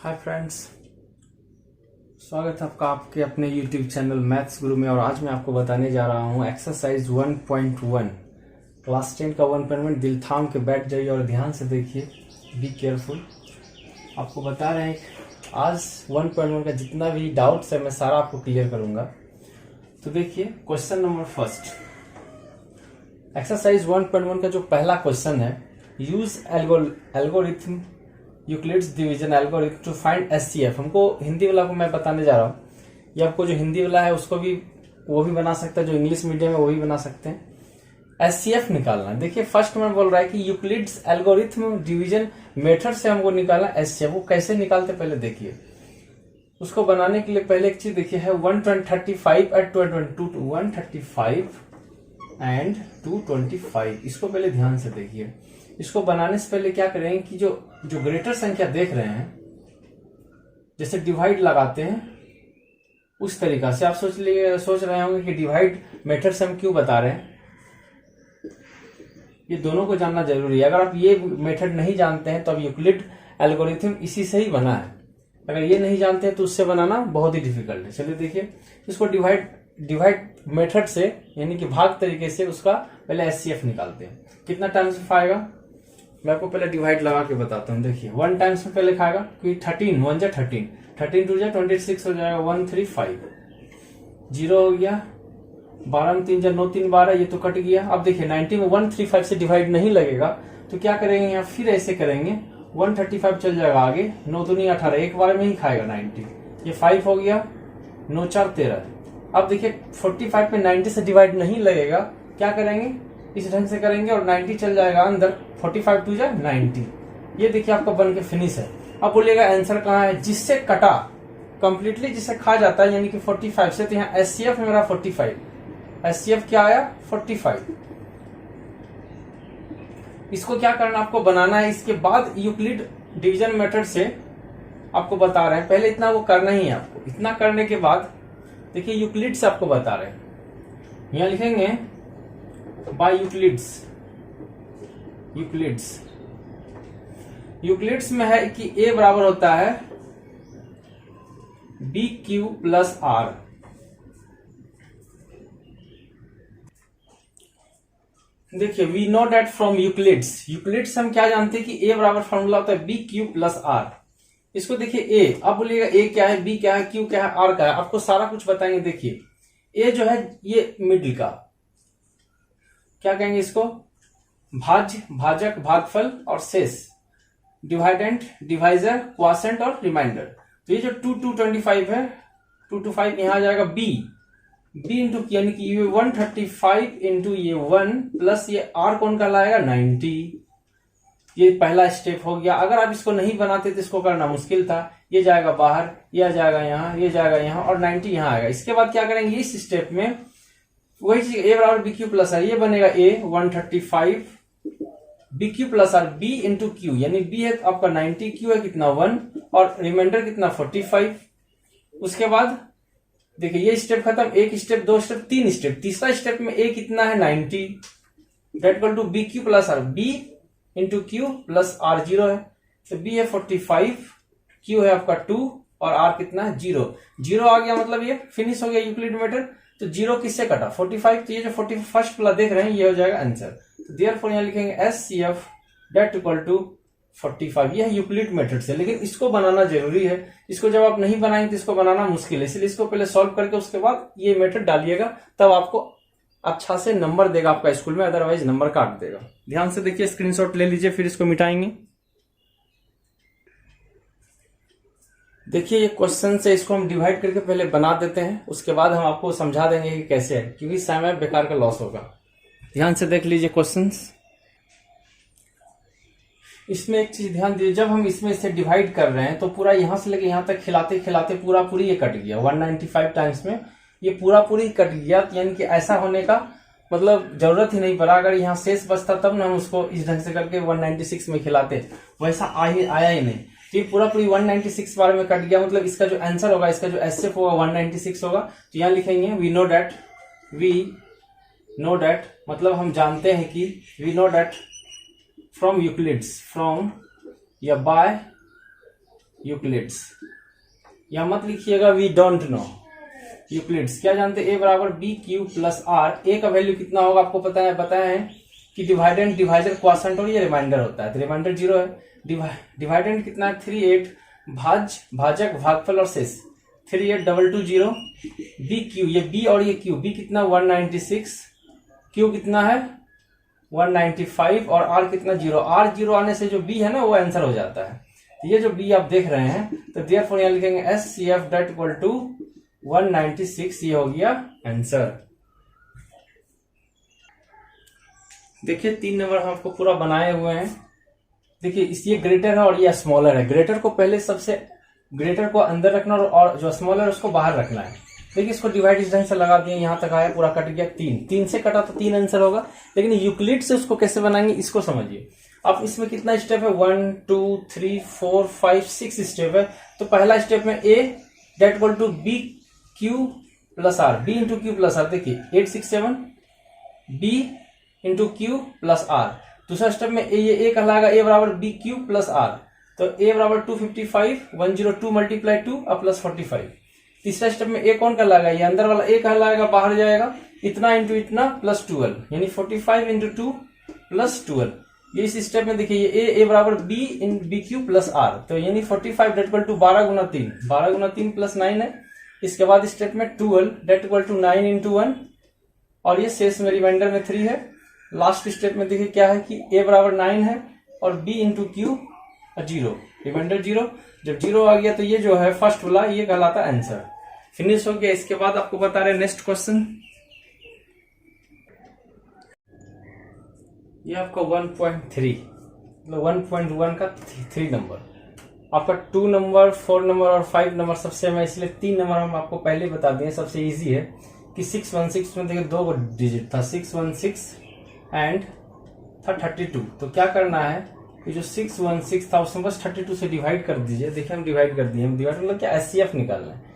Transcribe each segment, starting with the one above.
Hi friends, स्वागत है आपका आपके अपने YouTube चैनल मैथ्स गुरु में। और आज मैं आपको बताने जा रहा हूँ एक्सरसाइज 1.1 क्लास 10 का 1.1। दिल थाम के बैठ जाइए और ध्यान से देखिए, बी केयरफुल। आपको बता रहे हैं आज 1.1 का जितना भी डाउट्स है मैं सारा आपको क्लियर करूंगा। तो देखिए क्वेश्चन नंबर फर्स्ट, एक्सरसाइज 1.1 का जो पहला क्वेश्चन है, use algorithm Euclid's division algorithm to find HCF. हमको हिंदी वाला को मैं बताने जा रहा हूँ, ये आपको जो हिंदी वाला है उसको भी वो भी बना सकता है, जो इंग्लिश मीडियम है वो भी बना सकते हैं। एचसीएफ निकालना है। देखिए फर्स्ट में बोल रहा है कि यूक्लिड्स एल्गोरिथम डिवीजन मेथड से हमको निकालना एचसीएफ। वो कैसे निकालते पहले देखिए। उसको बनाने के लिए पहले एक चीज देखिए है 135 एट 135 एंड 225। इसको पहले ध्यान से देखिए। इसको बनाने से पहले क्या करेंगे कि जो ग्रेटर संख्या देख रहे हैं, जैसे डिवाइड लगाते हैं उस तरीका से आप सोच रहे होंगे कि डिवाइड मेथड से हम क्यों बता रहे हैं। ये दोनों को जानना जरूरी है। अगर आप ये मेथड नहीं जानते हैं तो अब यूक्लिड एल्गोरिथम इसी से ही बना है। अगर ये नहीं जानते हैं तो उससे बनाना बहुत ही डिफिकल्ट है। चलिए देखिए, इसको डिवाइड मेथड से यानी कि भाग तरीके से उसका पहले एचसीएफ निकालते हैं। कितना टाइम्स आएगा मैं आपको पहले डिवाइड लगा के बताता हूँ। देखिए 1 टाइम्स में पहले खाएगा क्योंकि 13 1 जा 13 13 2 जा 26 हो जाएगा 135 0 हो गया। 12 में 3 जा 9 3 12, ये तो कट गया। अब देखिए 90 में 135 से डिवाइड नहीं लगेगा तो क्या करेंगे यहाँ, फिर ऐसे करेंगे 135 चल जाएगा आगे। 9 2 18, एक बार में ही खाएगा 90। ये 5 हो गया, 9 4 13। अब देखिए 45 में 90 से डिवाइड नहीं लगेगा, क्या करेंगे इस ढंग से करेंगे और 90 चल जाएगा अंदर। 45 2 जा 90। ये देखिए आपका बन के फिनिश है। अब बोलिएगा आंसर कहाँ है, जिससे कटा कंप्लीटली, जिससे खा जाता है यानी कि 45 से। तो यहाँ एचसीएफ है मेरा 45। एचसीएफ क्या आया 45। इसको क्या करना आपको बनाना है। इसके बाद यूक्लिड डिवीजन मेथड से आपको बता रहे हैं, पहले इतना वो करना ही है आपको। इतना करने के बाद देखिए यूक्लिड से आपको बता रहे हैं, यहां लिखेंगे बाय यूक्लिड्स में है कि a बराबर होता है बी क्यू प्लस आर। देखिए we know that from Euclid's हम क्या जानते हैं कि a बराबर फॉर्मूला होता है बी क्यू प्लस आर। इसको देखिए a, अब बोलिएगा a क्या है, b क्या है, q क्या है, r क्या है, आपको सारा कुछ बताएंगे। देखिए a जो है ये मिडिल का, क्या कहेंगे इसको, भाज्य, भाजक, भागफल और शेष, डिवाइडेंट, डिवाइजर, क्वासेंट और रिमाइंडर। तो ये जो 225 है, 225 यहां आ जाएगा b इंटू यानी कि ये 135 इंटू ये 1 प्लस ये r कौन का लाएगा 90। ये पहला स्टेप हो गया। अगर आप इसको नहीं बनाते तो इसको करना मुश्किल था। ये जाएगा बाहर, ये आ जाएगा यहाँ, ये जाएगा यहाँ और 90 यहाँ आएगा। इसके बाद क्या करेंगे, इस स्टेप में वही चीज a बराबर बी क्यू प्लस आर, ये बनेगा a 135 b q plus r b into q, यानी b है आपका 90, q है कितना 1 और रिमाइंडर कितना 45। उसके बाद देखिए ये स्टेप खत्म, एक स्टेप, दो स्टेप, तीन स्टेप। तीसरा स्टेप में a कितना है 90, that equal to b q plus r, b into q plus r 0 है। तो b है 45, q है आपका 2 और r कितना है 0। 0 आ गया मतलब ये फिनिश हो गया यूक्लिड मेथड। तो 0 किससे कटा 45, तो ये जो 41st वाला देख रहे हैं ये हो जाएगा आंसर। तो देयरफॉर यहां लिखेंगे एचसीएफ डेट इक्वल टू 45। ये है यूक्लिड मेथड से, लेकिन इसको बनाना जरूरी है। इसको जब आप नहीं बनाएंगे तो इसको बनाना मुश्किल है, इसलिए इसको पहले सॉल्व करके उसके बाद ये मेथड डालिएगा, तब आपको अच्छा से नंबर देगा आपका स्कूल में, अदरवाइज नंबर काट देगा। ध्यान से देखिए, स्क्रीनशॉट ले लीजिए, फिर इसको मिटाएंगे। देखिए ये क्वेश्चन से इसको हम डिवाइड करके पहले बना देते हैं, उसके बाद हम आपको समझा देंगे कि कैसे है, क्योंकि समय बेकार का लॉस होगा। ध्यान से देख लीजिए क्वेश्चंस। इसमें एक चीज ध्यान दीजिए, जब हम इसमें से डिवाइड कर रहे हैं तो पूरा यहां से लेके यहां तक खिलाते खिलाते पूरी ये कट गया। 195 टाइम्स में ये पूरी कट गया, यानी कि ऐसा होने का मतलब जरूरत ही नहीं पड़ा। अगर यहाँ शेष बचता तब ना हम उसको इस ढंग से करके 196 में खिलाते, वैसा आया ही नहीं। तो ये पूरी 196 बार में कट गया, मतलब इसका जो आंसर होगा, इसका जो एचसीएफ होगा 196 होगा। तो यहाँ लिखेंगे वी नो डेट मतलब हम जानते हैं कि we know that from Euclid's, from या बाय यूक्लिड्स, या मत लिखिएगा वी डोंट नो, यूक्लिड्स। क्या जानते हैं, ए बराबर बी क्यू प्लस आर। ए का वैल्यू कितना होगा आपको पता है, बताया है कि डिवाइडेंड डिवाइजर क्वाशंट और ये रिमाइंडर होता है, तो रिमाइंडर 0 है। डिवाइडेंड कितना है 38, भाजक भागफल और शेष 38220। बी क्यू, ये बी और ये क्यू, बी कितना 196, क्यू कितना है 195 और आर कितना 0। आर 0 आने से जो बी है ना वो आंसर हो जाता है। तो ये जो बी आप देख रहे हैं, तो देयरफॉर यहां लिखेंगे SCF डॉट इक्वल टू 196, ये हो गया आंसर। देखिए 3 नंबर हम आपको पूरा बनाए हुए हैं। देखिए ये ग्रेटर है और ये स्मॉलर है। ग्रेटर को पहले सबसे ग्रेटर को अंदर रखना और जो स्मॉलर है उसको बाहर रखना है। देखिए इसको डिवाइड इस ढंग से लगा दिए, यहां तक आया, पूरा कट गया। 3 से कटा तो 3 आंसर होगा, लेकिन यूक्लिड से उसको कैसे बनाएंगे इसको समझिए। अब इसमें कितना स्टेप है 1 2 3 4 5 6 स्टेप है। तो पहला स्टेप में a that equal to b q plus r, b into q plus r. देखिए 867 b into q plus r. दूसरा स्टेप में ए कहलाएगा ए बराबर बी क्यू प्लस आर, तो ए बराबर 255 102 मल्टीप्लाई 2 प्लस 45। तीसरा स्टेप में ए कौन कहलाएगा, ये अंदर वाला ए कहलाएगा, बाहर जाएगा इतना इंटू इतना प्लस 12, यानी 45 इंटू 2 प्लस 12। ये इस स्टेप में देखिए ए बराबर b in b q plus r, तो यानी 45 डेट इक्वल टू 12 गुना 3, 12 गुना 3 प्लस 9 है। इसके बाद स्टेप में 12 डेट इक्वल टू 9 इंटू 1, और ये शेष में रिमाइंडर में 3 है। लास्ट स्टेप में देखिए क्या है कि ए बराबर 9 है और बी इंटू क्यू 0, रिमाइंडर 0। जब 0 आ गया तो ये जो है फर्स्ट वाला ये कहलाता आंसर। फिनिश हो गया। इसके बाद आपको बता रहे नेक्स्ट क्वेश्चन, ये आपका 1.3 मतलब 1.1 का 3 नंबर। आपका 2 नंबर 4 नंबर और 5 नंबर सबसे है, इसलिए 3 नंबर हम आपको पहले बता दिए। सबसे इजी है कि 616 में देखिए 2 डिजिट था, 616 एंड था 32। तो क्या करना है, ये जो 616 था उसमें बस 32 से डिवाइड कर दीजिए। देखिए हम डिवाइड कर दिए। हम डिवाइड मतलब क्या, SCF निकालना है।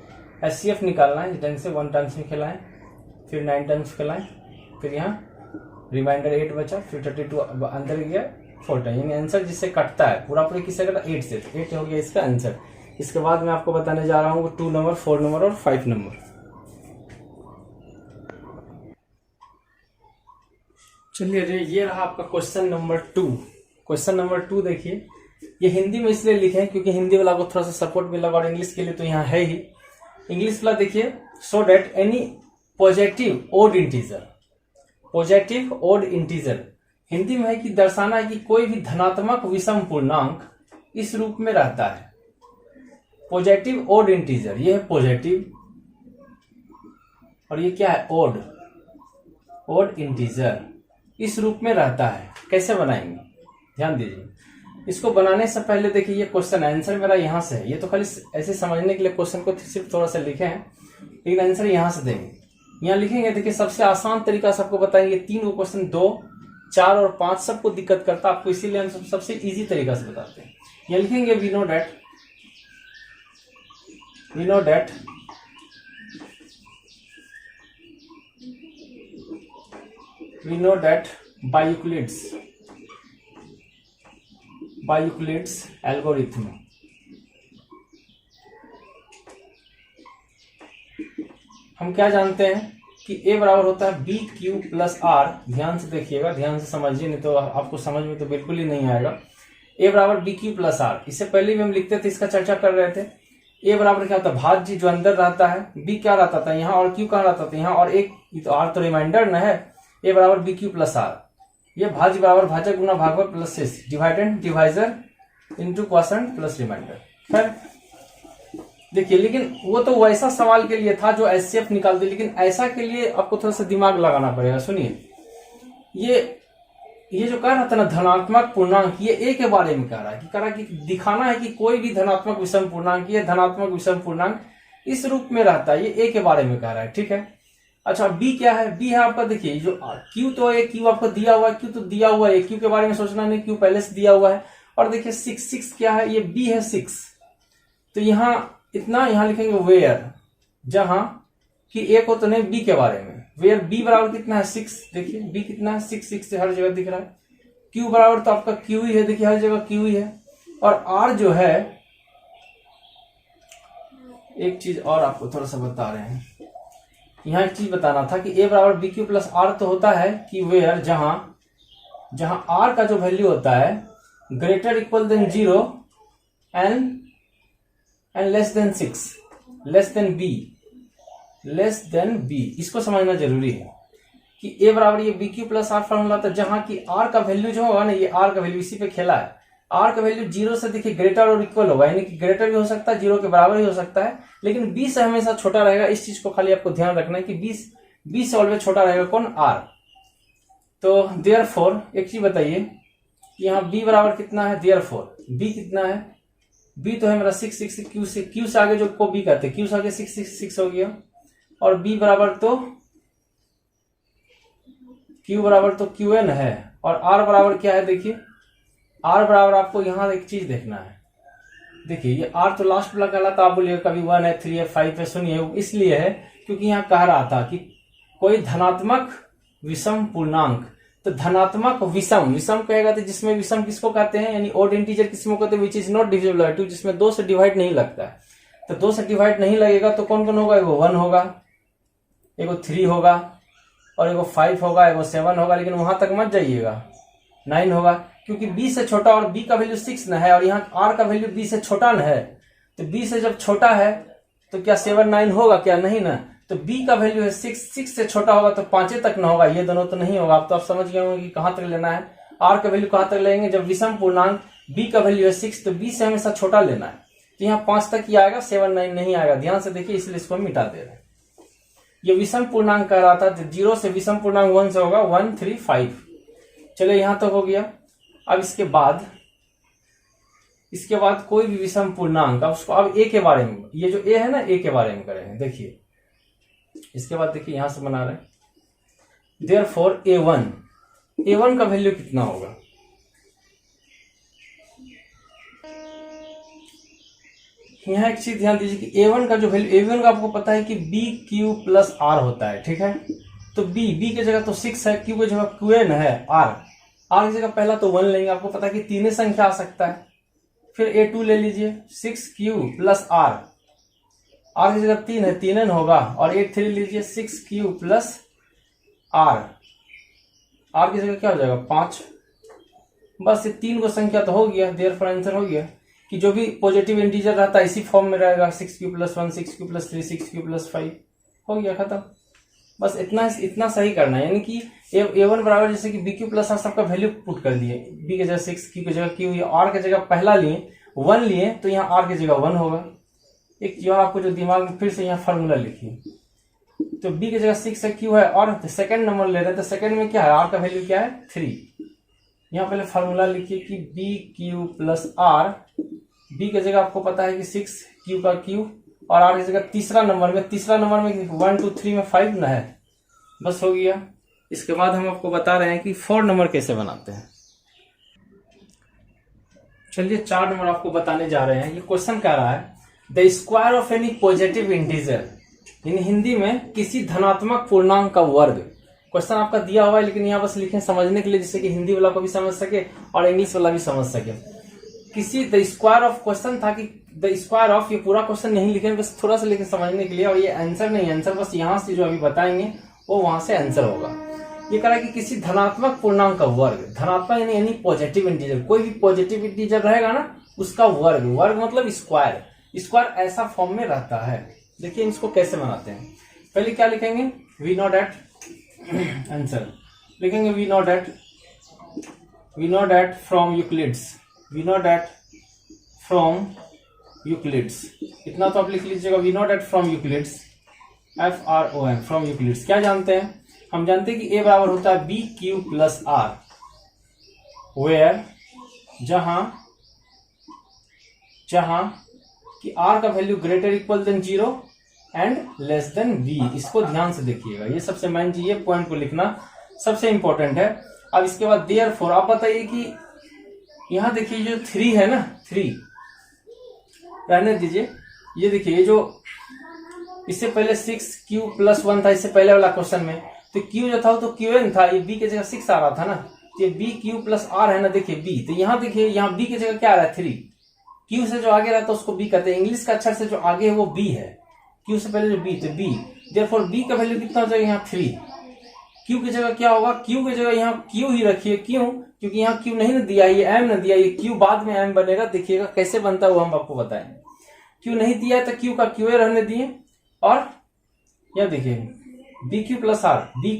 SCF निकालना है, इस ढंग से 1 टाइम्स में खिलाएं, फिर 9 टाइम्स खिलाएं, फिर यहाँ रिमाइंडर 8 बचा, फिर 32 अंदर गया 4 टाइम, यानी आंसर जिससे कटता है पूरा पूरे किससे कटा 8 से, 8 हो गया इसका आंसर। इसके बाद मैं आपको बताने जा रहा हूँ 2 नंबर 4 नंबर और 5 नंबर। चलिए ये रहा आपका क्वेश्चन नंबर 2। क्वेश्चन नंबर 2 देखिए, ये हिंदी में इसलिए लिखे हैं क्योंकि हिंदी वाला को थोड़ा सा सपोर्ट मिला, और इंग्लिश के लिए तो यहाँ है ही। इंग्लिश वाला देखिए, so that any positive odd integer, positive odd integer Hindi में है कि दर्शाना है कि कोई भी धनात्मक विषम पूर्णांक इस रूप में रहता है। पॉजिटिव ओड इंटीजर, ये है पॉजिटिव और ये क्या है ओड, ओड इंटीजर इस रूप में रहता है। कैसे बनाएंगे ध्यान दीजिए। इसको बनाने से पहले देखिए ये क्वेश्चन आंसर मेरा यहां से है। ये तो खाली ऐसे समझने के लिए क्वेश्चन को सिर्फ थोड़ा सा लिखे हैं, लेकिन आंसर यहां से देंगे। यहाँ लिखेंगे देखिए सबसे आसान तरीका से आपको बताएंगे। 3 क्वेश्चन 2 4 और 5 सबको दिक्कत करता है आपको, इसीलिए हम सबसे इजी तरीका से बताते हैं। यहाँ लिखेंगे we know that by Euclid's algorithm हम क्या जानते हैं कि a बराबर होता है बी क्यू प्लस आर। ध्यान से देखिएगा, ध्यान से समझिए, नहीं तो आपको समझ में तो बिल्कुल ही नहीं आएगा। a बराबर बी क्यू प्लस आर, इससे पहले भी हम लिखते थे, इसका चर्चा कर रहे थे। a बराबर क्या होता है भाज्य जो अंदर रहता है, b क्या रहता था यहाँ और q कहाँ रहता था यहाँ, और एक तो r तो रिमाइंडर न है। a बराबर बी क्यू प्लस आर, ये भाज्य बराबर भाजक गुना भागफल प्लस शेष, dividend divisor into quotient plus remainder. खैर देखिए, लेकिन वो तो वैसा सवाल के लिए था जो SCF निकालते, लेकिन ऐसा के लिए आपको थोड़ा सा दिमाग लगाना पड़ेगा। सुनिए, ये जो कह रहा था ना धनात्मक पूर्णांक, ये a के बारे में कह रहा है कि दिखाना है कि कोई भी धनात्मक विषम पूर्णांक, ये धनात्मक विषम पूर्णांक इस रूप में रहता है। ये a के बारे में कह रहा है, ठीक है। अच्छा b क्या है, b है आपका देखिए जो q तो है, q आपको दिया हुआ है, q तो दिया हुआ है, q के बारे में सोचना नहीं, q पहले से दिया हुआ है। और देखिए 6 क्या है, ये b है 6, तो यहाँ इतना यहाँ लिखेंगे वेयर, जहां कि a को तो नहीं b के बारे में, वेयर b बराबर कितना है 6, देखिए b कितना है 6 से हर जगह दिख रहा है। q बराबर तो आपका q ही है, देखिए हर जगह q ही है। और r जो है एक चीज और आपको थोड़ा सा बता रहे हैं, यहाँ एक चीज बताना था कि a बराबर बी क्यू प्लस आर तो होता है कि वेयर जहां r का जो वैल्यू होता है greater equal than 0 and less than 6, less than b। इसको समझना जरूरी है कि a बराबर ये b q plus r formula था, जहां की r का वैल्यू जो होगा ना, ये r का वैल्यू इसी पे खेला है, r का वैल्यू 0 से देखिए ग्रेटर और इक्वल होगा, यानी कि ग्रेटर भी हो सकता है, 0 के बराबर ही हो सकता है, लेकिन b से हमेशा छोटा रहेगा। इस चीज को खाली आपको ध्यान रखना है कि b से ऑलवेज छोटा रहेगा कौन, r। तो देयरफॉर एक चीज बताइए कि यहाँ b बराबर कितना है, देयरफॉर b कितना है, b तो है मेरा 6 q से आगे जो को b कहते हैं, q से आगे 6 हो गया, और b बराबर तो q बराबर तो qn है, और r बराबर क्या है, देखिए r बराबर आपको यहाँ एक चीज देखना है, देखिए ये r तो लास्ट वाला कहलाता, आप बोलिए कभी 1 है 3 है 5 है, सुनिए इसलिए है क्योंकि यहाँ कह रहा था कि कोई धनात्मक विषम पूर्णांक, तो धनात्मक विषम कहेगा तो जिसमें विषम किसको कहते हैं, यानी ओड इंटीजर किसको कहते हैं, which is not divisible by 2, जिसमें 2 से डिवाइड नहीं लगता है। तो 2 से डिवाइड नहीं लगेगा तो कौन कौन होगा, एगो 1 होगा, एगो 3 होगा, और एगो 5 होगा, एगो 7 होगा, लेकिन वहां तक मत जाइएगा, 9 होगा, क्योंकि b से छोटा और b का वैल्यू 6 न है, और यहाँ r का वैल्यू b से छोटा न है, तो b से जब छोटा है तो क्या 7 9 होगा, क्या नहीं ना, तो b का वैल्यू है 6 से छोटा होगा तो 5 तक न होगा, ये दोनों तो नहीं होगा। अब तो आप समझ गए होंगे कि कहां तक लेना है, r का वैल्यू कहां तक लेंगे, जब विषम पूर्णांक b का वैल्यू है 6 तो b से हमेशा छोटा लेना है, तो यहाँ 5 तक ही आएगा, 7 9 नहीं आएगा, ध्यान से देखिए, इसलिए इसको मिटा दे रहे हैं। ये विषम पूर्णांक कह रहा था, 0 से विषम पूर्णांक 1 से होगा 1 3 5। चलो यहां तक हो गया। अब इसके बाद कोई भी विषम पूर्णांक, अब उसको अब a के बारे में, ये जो a है ना, a के बारे में करेंगे। देखिए इसके बाद देखिए यहां से बना रहे हैं, देयरफॉर a1 का वैल्यू कितना होगा, यहाँ एक चीज ध्यान दीजिए कि a1 का जो वैल्यू, a1 का आपको पता है कि bq प्लस r होता है, ठीक है। तो b की जगह तो 6 है, q की जगह qn है, r की जगह पहला तो 1 लेंगे, आपको पता है कि तीन संख्या आ सकता है, फिर a2 ले लीजिए 6q प्लस r की जगह 3 है, 3n होगा, और a3 लीजिए 6q प्लस r की जगह क्या हो जाएगा 5। बस ये 3 को संख्या तो हो गया, देयरफॉर आंसर हो गया कि जो भी पॉजिटिव इंटीजर रहता है इसी फॉर्म में रहेगा, 6q plus 1 6q plus 3 6q plus 5, हो गया खत्म। बस इतना सही करना है, यानी कि a1 बराबर जैसे कि bq प्लस r सबका वैल्यू पुट कर दिए, b की जगह 6, q की जगह q, r की जगह पहला लिए 1 लिए, तो यहाँ r की जगह 1 होगा। एक चीज और आपको जो दिमाग में फिर से यहाँ फॉर्मूला लिखिए, तो b की जगह 6 है, q है, और सेकंड नंबर ले रहे हैं, तो सेकंड में क्या है, r का वैल्यू क्या है 3। यहाँ पहले फॉर्मूला लिखिए कि bq प्लस r, b की जगह आपको पता है कि 6, q का q, और r की जगह तीसरा नंबर में 1 2 3 में 5 ना है, बस हो गया। इसके बाद हम आपको बता रहे हैं कि 4 नंबर कैसे बनाते हैं। चलिए 4 नंबर आपको बताने जा रहे हैं। ये क्वेश्चन कह रहा है the square of any positive integer, यानी हिंदी में किसी धनात्मक पूर्णांक का वर्ग। क्वेश्चन आपका दिया हुआ है, लेकिन यहाँ बस लिखें समझने के लिए, जिससे कि हिंदी वाला को भी समझ सके और इंग्लिश वाला भी समझ सके। किसी द स्क्वायर ऑफ, क्वेश्चन था कि द स्क्वायर ऑफ, ये पूरा क्वेश्चन नहीं लिखेंगे, बस थोड़ा सा लिखें समझने के लिए, और ये आंसर नहीं, आंसर बस यहाँ से जो अभी बताएंगे वो वहां से आंसर होगा। ये कह रहा है कि किसी धनात्मक पूर्णांक का वर्ग, धनात्मक यानी पॉजिटिव इंटीजर, कोई भी पॉजिटिव इंटीजर रहेगा ना उसका वर्ग मतलब स्क्वायर ऐसा फॉर्म में रहता है। देखिए इसको कैसे बनाते हैं, पहले क्या लिखेंगे, वी नो दैट, आंसर लिखेंगे we know that from Euclid's, इतना तो आप लिख लीजिएगा, we know that from Euclid's, FROM from Euclid's. क्या जानते हैं, हम जानते हैं कि a बराबर होता है bq प्लस r, वेयर जहां कि r का value greater equal than 0 and less than b। इसको ध्यान से देखिएगा, ये सबसे मेन चीज, ये पॉइंट को लिखना सबसे इंपॉर्टेंट है। अब इसके बाद देयरफॉर, आप बताइए कि यहां देखिए जो 3 है ना, 3 रहने दीजिए, ये देखिए ये जो इससे पहले 6q प्लस 1 था, इससे पहले वाला क्वेश्चन में, तो q जो था वो तो qn था, ये b की जगह 6 आ रहा था ना, ये bq प्लस r है ना, देखिए b, तो यहाँ देखिए यहाँ b की जगह क्या आ रहा है 3, क्यू से जो आगे रहता है उसको बी कहते हैं। इंग्लिश का अक्षर से जो आगे है वो बी है, क्यू से पहले जो बी, तो बी। देयरफॉर बी का वैल्यू कितना हो जाएगा यहाँ 3। क्यू की जगह क्या होगा, क्यू की जगह यहाँ क्यू ही रखिए। क्यों? क्योंकि यहाँ क्यू नहीं ना दिया, ये एम न दिया, ये क्यू बाद में एम बनेगा। देखिएगा कैसे बनता है वो हम आपको बताएंगे। क्यू नहीं दिया है तो क्यू का क्यू रहने दिए, और यह देखिए b q plus r, b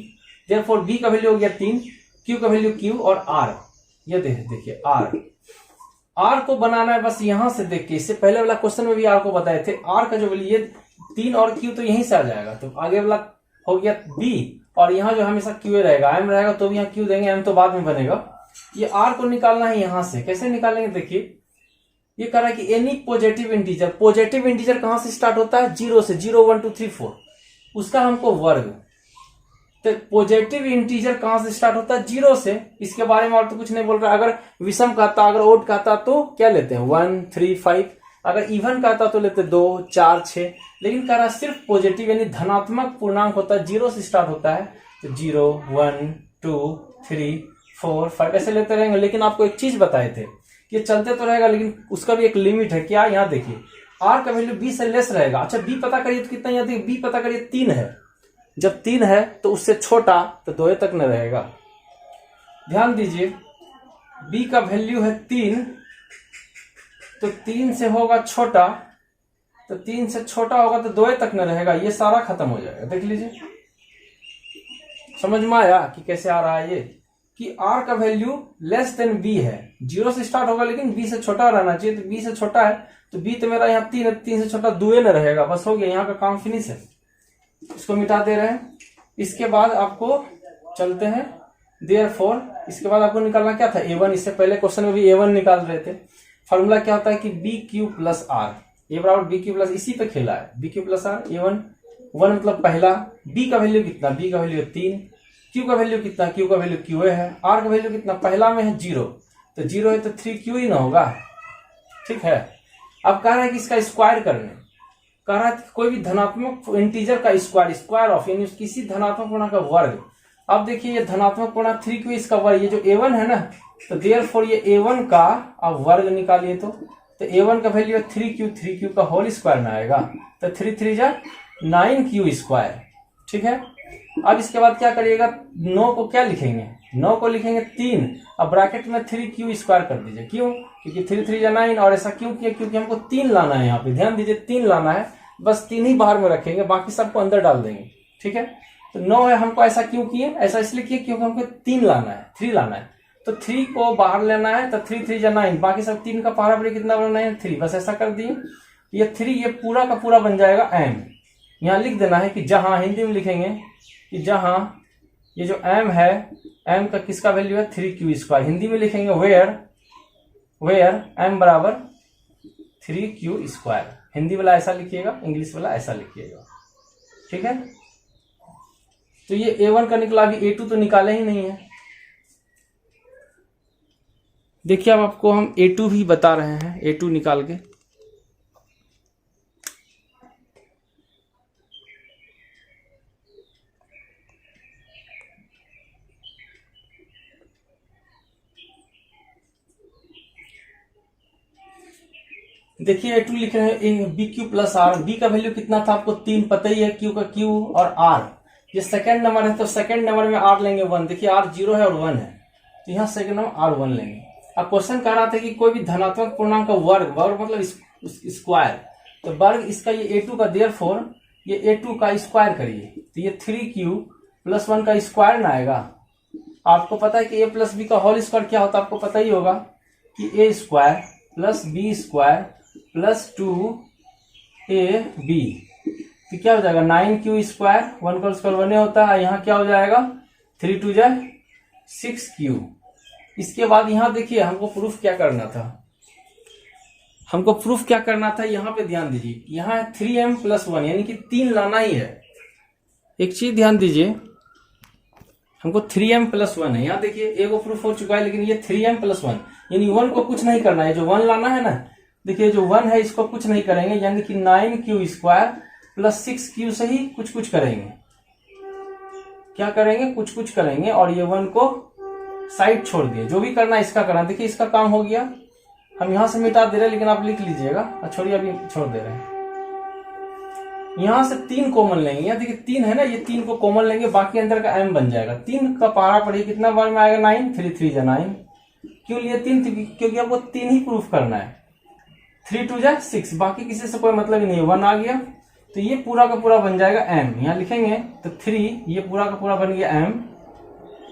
therefore b का वैल्यू हो गया 3, क्यू का वैल्यू क्यू, और आर ये देखिए आर को बनाना है बस यहां से देख के। इससे पहले वाला क्वेश्चन में भी आर को बताए थे। आर का जो वैल्यू ये 3 और क्यू तो यहीं से आ जाएगा, तो आगे वाला हो गया बी, और यहाँ जो हमेशा क्यू रहेगा, एम रहेगा तो भी यहाँ क्यू देंगे, एम तो बाद में बनेगा। ये आर को निकालना है यहां से। कैसे निकालेंगे देखिए, ये कह रहा है कि any positive integer, positive integer कहां से स्टार्ट होता है, 0 से, 0 1 2 3 4, उसका हमको वर्ग। तो पॉजिटिव इंटीजर कहां से स्टार्ट होता है, 0 से। इसके बारे में और तो कुछ नहीं बोल रहा। अगर विषम कहता, अगर ओड कहता तो क्या लेते हैं 1 3 5, अगर इवन कहता तो लेते 2 4 6, लेकिन कह रहा सिर्फ पॉजिटिव यानी धनात्मक पूर्णांक होता है, 0 से स्टार्ट होता है, तो 0 1 2 3 4 5 ऐसे लेते रहेंगे। लेकिन आपको एक चीज बताए थे, ये चलते तो रहेगा लेकिन उसका भी एक लिमिट है। क्या? यहाँ देखिए आर का वैल्यू बी से लेस रहेगा। अच्छा बी पता करिए तो कितना, यहाँ देखिए बी पता करिए 3 है। जब 3 है तो उससे छोटा तो 2 तक न रहेगा। ध्यान दीजिए बी का वैल्यू है 3, तो 3 से होगा छोटा, तो 3 से छोटा होगा तो 2 तक न रहेगा, ये सारा खत्म हो जाएगा। देख लीजिए समझ में आया कि कैसे आ रहा है ये, कि आर का वैल्यू लेस देन बी है, 0 से स्टार्ट होगा लेकिन बी से छोटा रहना चाहिए। तो बी से छोटा है तो बी तो मेरा यहाँ 3 है, 3 से छोटा 2 न रहेगा, बस हो गया, यहाँ का काम फिनिश है। इसको मिटा दे रहे हैं। इसके बाद आपको चलते हैं देयरफॉर, इसके बाद आपको निकालना क्या था, a1। इससे पहले क्वेश्चन में भी a1 निकाल रहे थे। फॉर्मूला क्या होता है कि बी क्यू प्लस आर, ए बराबर बी क्यू प्लस, इसी पे खेला है, b q plus are. a1 1 मतलब पहला, बी का वैल्यू कितना, बी का वैल्यू 3, क्यू का वैल्यू कितना, क्यू का वैल्यू क्यू है, आर का वैल्यू कितना, पहला में है 0, तो 0 है तो 3q ही ना होगा। ठीक है। अब कह रहा है कि इसका स्क्वायर करने, कह रहा है कोई भी धनात्मक इंटीजर का स्क्वायर, स्क्वायर ऑफ यानी किसी धनात्मक पूर्णांक का वर्ग। अब देखिए ये धनात्मक पूर्णांक 3q, इसका वर्ग, ये जो a1 है ना, तो देयरफॉर ये a1 का अब वर्ग निकालिए तो a1 का वैल्यू है 3q, 3q का होल स्क्वायर में आएगा, तो 3 3 जा 9q स्क्वायर। ठीक है। अब इसके बाद क्या करिएगा, 9 को क्या लिखेंगे, 9 को लिखेंगे 3, अब ब्रैकेट में 3q स्क्वायर कर दीजिए। क्यों? क्योंकि 3 3 जा 9, और ऐसा क्यों किया, क्योंकि हमको 3 लाना है। यहाँ पे ध्यान दीजिए 3 लाना है, बस 3 ही बाहर में रखेंगे, बाकी सबको अंदर डाल देंगे। ठीक है। तो 9 है, हमको ऐसा क्यों किए, ऐसा इसलिए किए क्योंकि हमको 3 लाना है, 3 लाना है, तो 3 को बाहर लेना है, तो 3 3 जा 9, बाकी सब 3 का पहाड़ा बड़े कितना बना है 3, बस ऐसा कर दिए। ये 3 ये पूरा का पूरा बन जाएगा m। यहाँ लिख देना है कि जहां, हिंदी में लिखेंगे कि जहां ये जो m है, m का किसका वैल्यू है 3q स्क्वायर, हिंदी में लिखेंगे वेयर m बराबर 3q स्क्वायर। हिंदी वाला ऐसा लिखिएगा, इंग्लिश वाला ऐसा लिखिएगा। ठीक है। तो ये a1 का निकला, अभी a2 तो निकाले ही नहीं है। देखिए अब आपको हम a2 भी बता रहे हैं, a2 निकाल के। देखिए a2 लिख रहे हैं b q plus r, b का वैल्यू कितना था आपको 3 पता ही है, क्यू का क्यू और आर ये सेकंड नंबर है, तो सेकंड नंबर में आर लेंगे 1। देखिए आर 0 है और 1 है, तो यहाँ सेकंड नंबर आर 1 लेंगे। अब क्वेश्चन कह रहा था कि कोई भी धनात्मक पूर्णांक का वर्ग, वर्ग मतलब स्क्वायर, तो वर्ग इसका ये a2 का, देयरफॉर ये a2 का स्क्वायर करिए, तो ये 3q प्लस 1 का स्क्वायर ना आएगा। आपको पता है कि a प्लस बी का होल स्क्वायर क्या होता है, आपको पता ही होगा कि a square plus b square plus 2ab, तो क्या हो जाएगा 9q स्क्वायर, 1 का स्क्वायर 1 होता है, यहाँ क्या हो जाएगा 3 2 जा 6q। इसके बाद यहाँ देखिए हमको प्रूफ क्या करना था, हमको प्रूफ क्या करना था, यहाँ पे ध्यान दीजिए, यहाँ 3m प्लस 1 यानी कि 3 लाना ही है। एक चीज ध्यान दीजिए, हमको 3m प्लस 1 है, यहाँ देखिए एगो प्रूफ हो चुका है, लेकिन ये 3m प्लस 1 यानी 1 को कुछ नहीं करना है, जो 1 लाना है ना, देखिए जो 1 है इसको कुछ नहीं करेंगे, यानी कि 9q स्क्वायर प्लस 6q से ही कुछ कुछ करेंगे। क्या करेंगे, कुछ कुछ करेंगे, और ये 1 को साइड छोड़ दिए, जो भी करना है इसका करना। देखिए इसका काम हो गया, हम यहां से मिटा दे रहे हैं, लेकिन आप लिख लीजिएगा, छोड़िए अभी छोड़ दे रहे हैं। यहां से 3 कॉमन लेंगे, यहाँ देखिए 3 है ना, ये 3 को कॉमन लेंगे, बाकी अंदर का m बन जाएगा। 3 का पारा पढ़िए कितना बार में आएगा 9, 3 3 जा 9। क्यों लिए 3? क्योंकि आपको 3 ही प्रूफ करना है। 3 2 जा 6, बाकी किसी से कोई मतलब ही नहीं है। 1 आ गया तो ये पूरा का पूरा बन जाएगा m, यहाँ लिखेंगे तो 3, ये पूरा का पूरा बन गया m,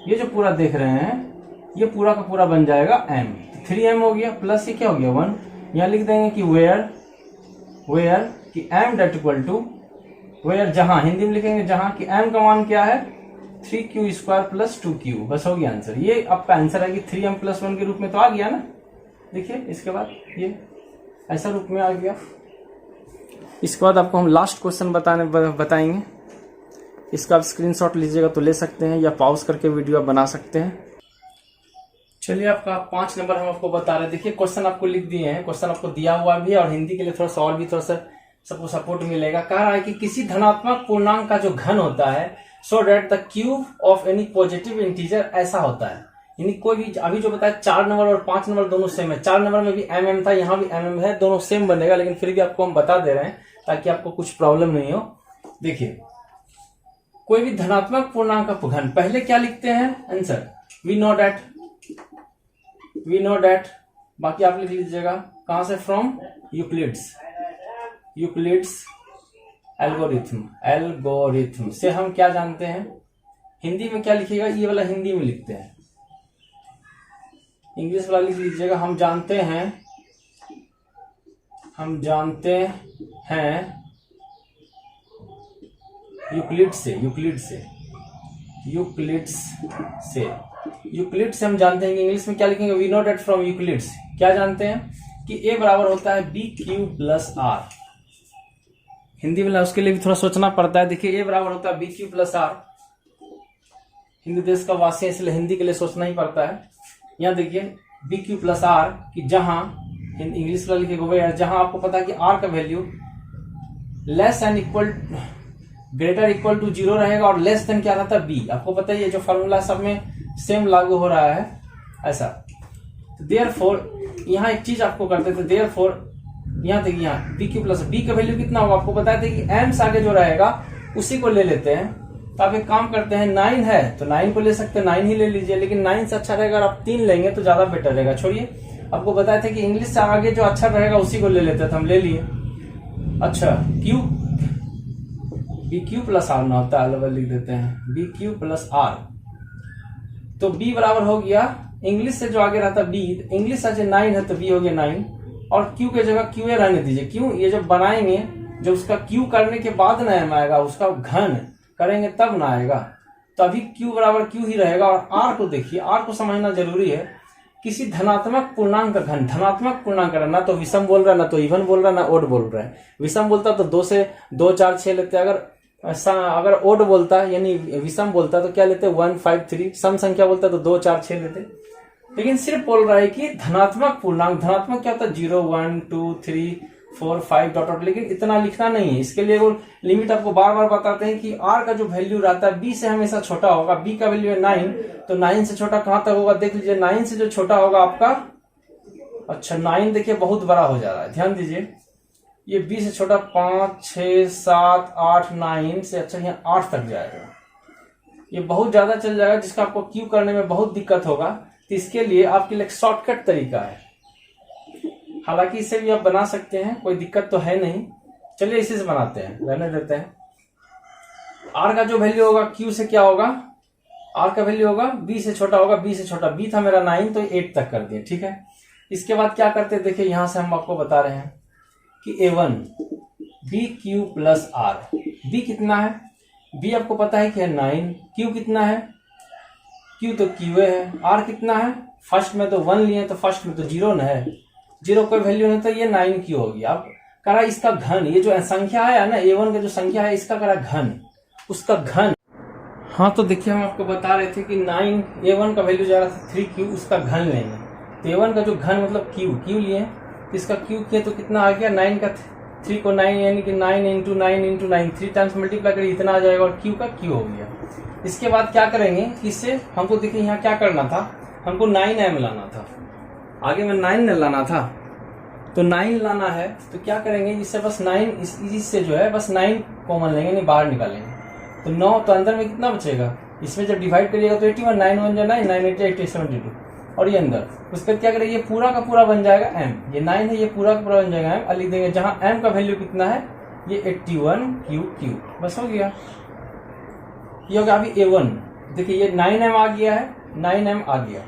ये जो पूरा देख रहे हैं ये पूरा का पूरा बन जाएगा m, 3m हो गया, प्लस ये क्या हो गया 1, यहाँ लिख देंगे कि वेयर कि m dot equal to where, जहां हिंदी में लिखेंगे जहां, कि m का मान क्या है 3q स्क्वायर प्लस 2q, बस हो गया आंसर। ये आपका आंसर है कि 3m प्लस 1 के रूप में तो आ गया ना। देखिए इसके बाद ये ऐसा रूप में आ गया। इसके बाद आपको हम लास्ट क्वेश्चन बताएंगे। इसका आप स्क्रीनशॉट लीजिएगा तो ले सकते हैं, या पॉज करके वीडियो आप बना सकते हैं। चलिए आपका 5 नंबर हम आपको बता रहे हैं। देखिए क्वेश्चन आपको लिख दिए हैं, क्वेश्चन आपको दिया हुआ भी है, और हिंदी के लिए थोड़ा सा और भी थोड़ा सा सबको सपोर्ट मिलेगा। कह रहा है कि किसी धनात्मक पूर्णांक का जो घन होता है, so that the cube of any positive integer ऐसा होता है। यानी कोई भी अभी जो बताया 4 नंबर और 5 नंबर दोनों सेम है। 4 नंबर में भी mm था, यहाँ भी mm है, दोनों सेम बनेगा, लेकिन फिर भी आपको हम बता दे रहे हैं ताकि आपको कुछ प्रॉब्लम नहीं हो। देखिए कोई भी धनात्मक पूर्णांक का घन, पहले क्या लिखते हैं आंसर, वी नो डेट, बाकी आप लिख लीजिएगा कहां से, फ्रॉम यूक्लिड्स एल्गोरिथम से हम क्या जानते हैं। हिंदी में क्या लिखिएगा, ये वाला हिंदी में लिखते हैं, इंग्लिश वाला लिख लीजिएगा, हम जानते हैं यूक्लिड्स से हम जानते हैं कि इंग्लिश में क्या लिखेंगे, we know that from Euclid's क्या जानते हैं कि a बराबर होता है BQ प्लस R। हिंदी में उसके लिए भी थोड़ा सोचना पड़ता है। देखिए a बराबर होता है BQ प्लस R, हिंदी देश का वासी है इसलिए हिंदी के लिए सोचना ही पड़ता है। यहाँ देखिए BQ प्लस R कि जहां इंग्लिश वाला लिखेगा जहां आपको पता है कि R का value less and equal greater equal to 0 रहेगा, और लेस देन क्या रहता है B। आपको पता है ये जो फॉर्मूला सब में सेम लागू हो रहा है ऐसा। देयरफॉर यहाँ एक चीज आपको करते थे, देयरफॉर यहाँ देखिए यहाँ BQ प्लस B का वैल्यू कितना होगा आपको बताया था कि m से आगे जो रहेगा उसी को ले लेते हैं। तो आप एक काम करते हैं, 9 है तो 9 को ले सकते हैं, 9 ही ले लीजिए, लेकिन 9 से अच्छा रहेगा, आप 3 लेंगे तो ज्यादा बेटर रहेगा। छोड़िए आपको बताया था कि इंग्लिश से आगे जो अच्छा रहेगा उसी को ले लेते थे, हम ले लिए। अच्छा BQ प्लस R ना होता है, लिख देते हैं BQ प्लस R, तो B बराबर हो गया इंग्लिश से जो आगे रहता B, इंग्लिश से 9 है तो B हो गया 9, और Q के जगह QA रहने दीजिए। क्यों, ये जब बनाएंगे जब उसका Q करने के बाद ना m आएगा, उसका घन करेंगे तब ना आएगा, तो अभी Q बराबर Q ही रहेगा। और R को देखिए, R को समझना जरूरी है। किसी धनात्मक पूर्णांक का घन, धनात्मक पूर्णांक ना तो विषम बोल रहा है, ना तो इवन बोल रहा है, ना ओड बोल रहा है। विषम बोलता तो 2 से 2 4 6 लेते, अगर ओड बोलता यानी विषम बोलता तो क्या लेते 1 5 3, सम संख्या बोलता तो 2 4 6 लेते। लेकिन सिर्फ बोल रहा है कि धनात्मक पूर्णांक, धनात्मक क्या होता है 0 1 2 3 4 5 डॉट डॉट, लेकिन इतना लिखना नहीं है। इसके लिए वो लिमिट आपको बार बार बताते हैं कि R का जो वैल्यू रहता है B से हमेशा छोटा होगा। B का वैल्यू है 9, तो 9 से छोटा कहां तक होगा देख लीजिए, 9 से जो छोटा होगा आपका, अच्छा 9 देखिए बहुत बड़ा हो जा रहा है, ध्यान दीजिए, ये B से छोटा 5 6 7 8 9 से अच्छा यहाँ 8 तक जाएगा, ये बहुत ज्यादा चल जाएगा, जिसका आपको क्यू करने में बहुत दिक्कत होगा। तो इसके लिए आपके लिए शॉर्टकट तरीका है, हालांकि इसे भी आप बना सकते हैं, कोई दिक्कत तो है नहीं। चलिए इसी से बनाते हैं, रहने देते हैं। R का जो वैल्यू होगा Q से क्या होगा, R का वैल्यू होगा B से छोटा होगा, B से छोटा, B था मेरा 9 तो 8 तक कर दिए, ठीक है। इसके बाद क्या करते हैं, देखिए यहां से हम आपको बता रहे हैं कि A1 BQ plus R, B कितना है, B आपको पता है कि है 9, Q कितना है, Q तो QA है, R कितना है, फर्स्ट में तो 1 लिए तो फर्स्ट में तो 0 न है, 0 कोई वैल्यू नहीं, तो ये 9Q हो गया। अब करा इसका घन, ये जो संख्या है ना A1 का जो संख्या है इसका करा घन, उसका घन। हाँ तो देखिए हम आपको बता रहे थे कि 9 A1 का वैल्यू जा रहा था 3Q, उसका घन लेंगे। तो A1 का जो घन मतलब Q लिए, इसका Q किए तो कितना आ गया, 9 का 3 को 9 यानी कि 9 इंटू 9 इंटू 9, 3 टाइम्स मल्टीप्लाई करिए इतना आ जाएगा, और Q का Q हो गया। इसके बाद क्या करेंगे, इससे हमको देखिए यहाँ क्या करना था, हमको 9m लाना था, आगे में 9 न लाना था, तो 9 लाना है तो क्या करेंगे, इससे बस 9 इससे जो है बस 9 कॉमन लेंगे, नहीं बाहर निकालेंगे, तो 9, तो अंदर में कितना बचेगा, इसमें जब डिवाइड करिएगा तो 81, 9 1 जा 9, 9 8 8 72, और ये अंदर उसके बाद क्या करेंगे, ये पूरा का पूरा बन जाएगा m, ये 9 है, ये पूरा का पूरा बन जाएगा m, और लिख देंगे जहां m का वैल्यू कितना है, ये 81 क्यू, बस हो गया। ये हो गया अभी A1, देखिए ये 9m आ गया है, 9m आ गया।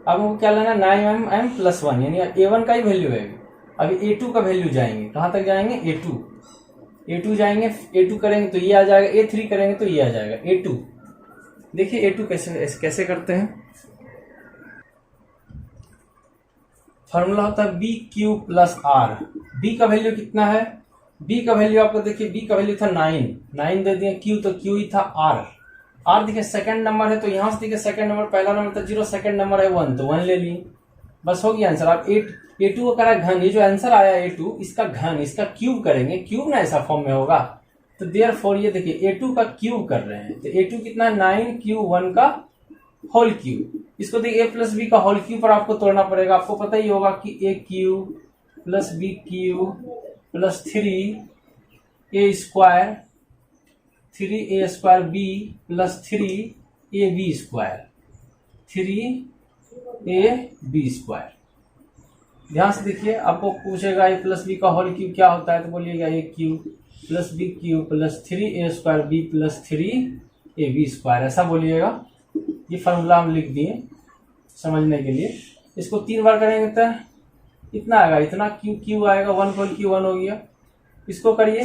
अब हमको क्या लेना, 9m प्लस 1, यानी A1 का ही वैल्यू है। अभी A2 का वैल्यू जाएंगे, कहां तक जाएंगे, A2 जाएंगे, A2 करेंगे तो ये आ जाएगा, A3 करेंगे तो ये आ जाएगा A2। देखिए A2 कैसे करते हैं, फॉर्मूला होता है b q plus r. B का वैल्यू कितना है, बी का वैल्यू आपको देखिए, बी का वैल्यू था 9 दे दिए, क्यू तो क्यू ही था, आर देखिए सेकंड नंबर है, तो यहां से देखिए सेकंड नंबर, पहला नंबर था 0, सेकंड नंबर है 1, तो 1 ले लिए, बस हो गया आंसर। आप A2 का करा घन, ये जो आंसर आया A2 इसका घन, इसका क्यूब करेंगे, क्यूब ना ऐसा फॉर्म में होगा, तो देयरफॉर ये देखिए A2 का क्यूब कर रहे हैं, तो A2 कितना है 9Q1 का होल क्यूब। इसको देखिए A प्लस बी का होल क्यूब पर आपको तोड़ना पड़ेगा, आपको पता ही होगा कि AQ plus BQ plus 3A square 3A square B plus 3AB square 3AB square. ध्यान से देखिए, आपको पूछेगा A प्लस बी का होल क्यूब क्या होता है, तो बोलिएगा AQ plus BQ plus 3A square B plus 3AB square, ऐसा बोलिएगा। ये फॉर्मूला हम लिख दिए समझने के लिए। इसको 3 बार करेंगे तो इतना आएगा, इतना क्यू आएगा, 1 होल क्यू 1 हो गया। इसको करिए,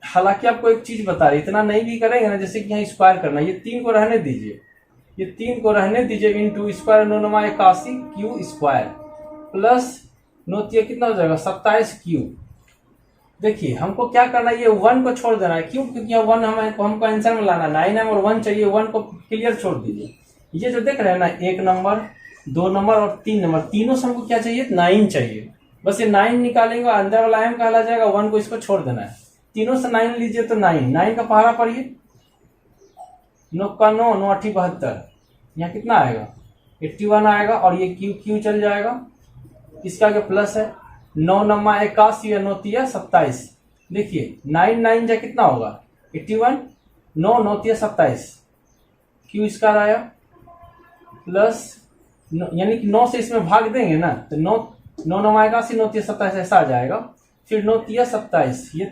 हालांकि आपको एक चीज बता रही, इतना नहीं भी करेंगे ना, जैसे कि यहाँ स्क्वायर करना, ये 3 को रहने दीजिए, ये 3 को रहने दीजिए, into square 9 9 81 Q square plus 9 कितना हो जाएगा 27 क्यू। देखिए हमको क्या करना है, ये 1 को छोड़ देना है, क्यों, क्योंकि यह 1 हमको आंसर में लाना, 9m और 1 चाहिए, 1 को क्लियर छोड़ दीजिए। ये जो देख रहे हैं ना, 1 नंबर 2 नंबर और 3 नंबर, तीनों से हमको क्या चाहिए, 9 चाहिए, बस ये 9 निकालेंगे, अंदर वाला m कहला जाएगा, 1 को इसको छोड़ देना है, तीनों से 9 लीजिए तो 9 का पहाड़ा पढ़िए, 9 का 9 9 8 72, यहाँ कितना आएगा 81 आएगा, और ये क्यू चल जाएगा, इसका क्या प्लस है, 9 9 81 या 9 27। देखिए 9 9 जा कितना होगा 81, 9 9 27, क्यू इसका आया प्लस, यानी कि 9 से इसमें भाग देंगे ना, तो 9 9 9 81 9 27 ऐसा आ जाएगा, फिर 9 27, ये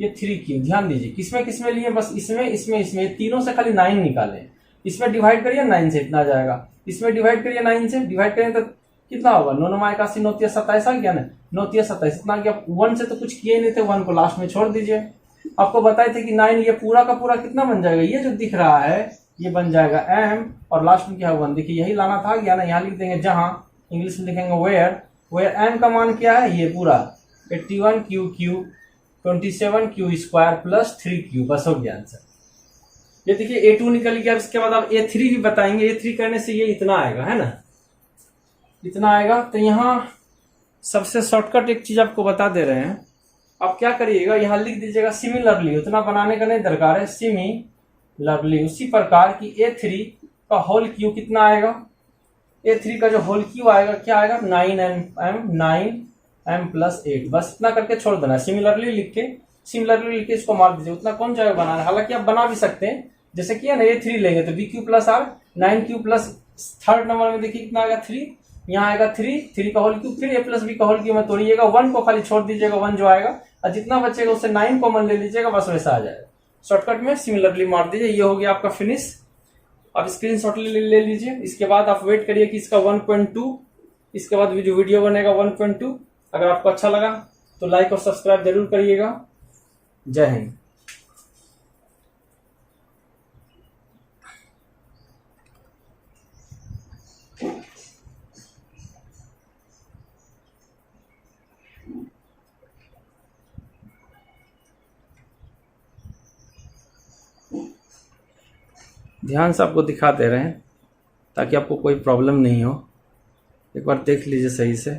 3 क्यू। ध्यान दीजिए किसमें लिए, बस इसमें तीनों से खाली 9 निकाले, इसमें डिवाइड करिए 9 से, इतना आ जाएगा, इसमें डिवाइड करिए 9 से, डिवाइड करें तो कितना होगा, 9 9 81 9 27 आ गया ना, 9 27 इतना आ गया। 1 से तो कुछ किए नहीं थे, 1 को लास्ट में छोड़ दीजिए। आपको बताए थे कि 9, ये पूरा का पूरा कितना बन जाएगा, ये जो दिख रहा है ये बन जाएगा m, और लास्ट में क्या होगा, देखिए यही लाना था गया ना, यहाँ लिख देंगे जहां, इंग्लिश में लिखेंगे वेयर m का मान क्या है, ये पूरा 81 Q 27 Q square plus 3Q, बस हो गया आंसर। ये देखिए A2 निकल गया। इसके बाद आप A3 भी बताएंगे, A3 करने से ये इतना आएगा, है ना, इतना आएगा। तो यहाँ सबसे शॉर्टकट एक चीज आपको बता दे रहे हैं, आप क्या करिएगा, यहाँ लिख दीजिएगा सिमिलरली, उतना बनाने का नहीं दरकार है, सिमिलरली उसी प्रकार की A3 का होल क्यू कितना आएगा, A3 का जो होल क्यू आएगा क्या आएगा, 9m प्लस 8, बस इतना करके छोड़ देना, सिमिलरली लिख के इसको मार दीजिए, उतना कौन जाएगा बनाना। हालांकि आप बना भी सकते हैं, जैसे किया ना A3 लेंगे तो BQ plus R, 9Q plus third number में देखिए कितना आएगा 3, यहाँ आएगा 3 का होल क्यूब, फिर A प्लस बी का होल क्यूब में तोड़िएगा, 1 को खाली छोड़ दीजिएगा, 1 जो आएगा, और जितना बचेगा उससे 9 कॉमन ले लीजिएगा, बस वैसा आ जाएगा। शॉर्टकट में सिमिलरली मार दीजिए, ये हो गया आपका फिनिश। आप स्क्रीनशॉट ले लीजिए। इसके बाद आप वेट करिए कि इसका 1.2, इसके बाद जो वीडियो बनेगा 1.2। अगर आपको अच्छा लगा तो लाइक और सब्सक्राइब जरूर करिएगा। जय हिंद। ध्यान से आपको दिखा दे रहे हैं ताकि आपको कोई प्रॉब्लम नहीं हो। एक बार देख लीजिए सही से।